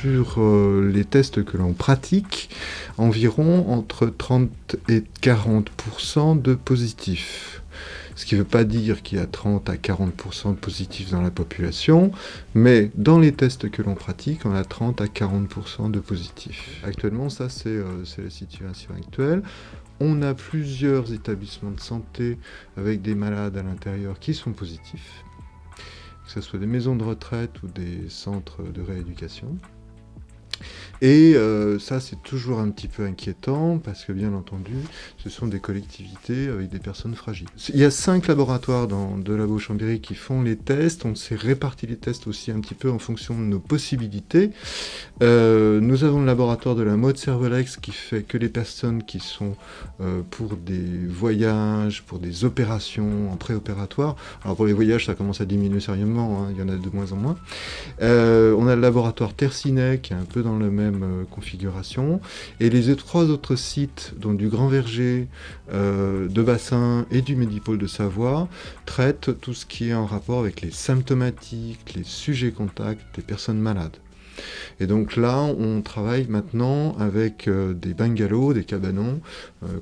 sur les tests que l'on pratique, environ entre 30 et 40% de positifs. Ce qui ne veut pas dire qu'il y a 30 à 40% de positifs dans la population, mais dans les tests que l'on pratique, on a 30 à 40% de positifs. Actuellement, ça c'est la situation actuelle. On a plusieurs établissements de santé avec des malades à l'intérieur qui sont positifs, que ce soit des maisons de retraite ou des centres de rééducation. Et ça, c'est toujours un petit peu inquiétant parce que, bien entendu, ce sont des collectivités avec des personnes fragiles. Il y a 5 laboratoires de Labo-Chambéry qui font les tests. On s'est réparti les tests aussi un petit peu en fonction de nos possibilités. Nous avons le laboratoire de la Meurthe-Cervelex qui fait que les personnes qui sont pour des voyages, pour des opérations en préopératoire. Alors pour les voyages, ça commence à diminuer sérieusement, hein, il y en a de moins en moins. On a le laboratoire Tercinet qui est un peu dans la même configuration, et les 3 autres sites, donc du Grand Verger, de Bassin et du Médipôle de Savoie, traitent tout ce qui est en rapport avec les symptomatiques, les sujets contacts des personnes malades. Et donc là, on travaille maintenant avec des bungalows, des cabanons,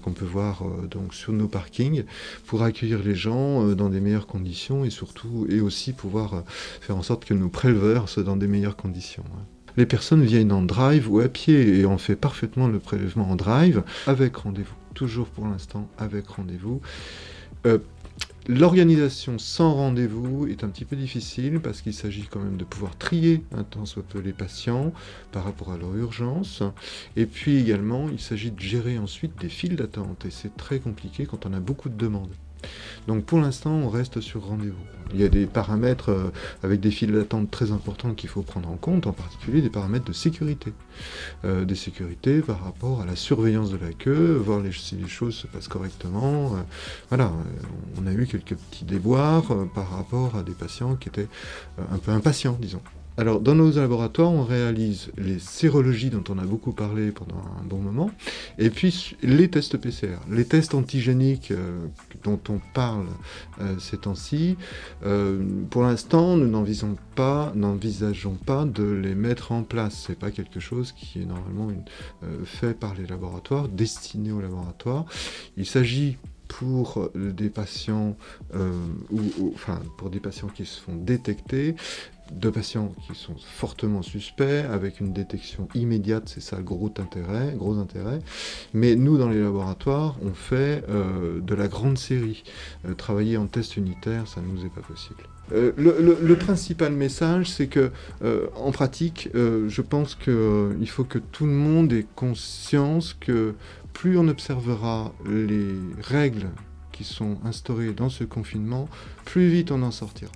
qu'on peut voir donc sur nos parkings, pour accueillir les gens dans des meilleures conditions et surtout, et aussi pouvoir faire en sorte que nos préleveurs soient dans des meilleures conditions. Les personnes viennent en drive ou à pied et on fait parfaitement le prélèvement en drive avec rendez-vous. Toujours pour l'instant avec rendez-vous. L'organisation sans rendez-vous est un petit peu difficile parce qu'il s'agit quand même de pouvoir trier un tant soit peu les patients par rapport à leur urgence. Et puis également, il s'agit de gérer ensuite des files d'attente et c'est très compliqué quand on a beaucoup de demandes. Donc pour l'instant, on reste sur rendez-vous. Il y a des paramètres avec des files d'attente très importantes qu'il faut prendre en compte, en particulier des paramètres de sécurité. Des sécurités par rapport à la surveillance de la queue, voir si les choses se passent correctement. Voilà, on a eu quelques petits déboires par rapport à des patients qui étaient un peu impatients, disons. Alors, dans nos laboratoires, on réalise les sérologies dont on a beaucoup parlé pendant un bon moment, et puis les tests PCR, les tests antigéniques dont on parle ces temps-ci. Pour l'instant, nous n'envisageons pas de les mettre en place. C'est pas quelque chose qui est normalement fait par les laboratoires, destiné aux laboratoires. Il s'agit pour des patients, pour des patients qui se font détecter, de patients qui sont fortement suspects, avec une détection immédiate, c'est ça le gros intérêt. Mais nous, dans les laboratoires, on fait de la grande série. Travailler en test unitaire, ça ne nous est pas possible. Le principal message, c'est que, en pratique, je pense qu'il faut que tout le monde ait conscience que plus on observera les règles qui sont instaurées dans ce confinement, plus vite on en sortira.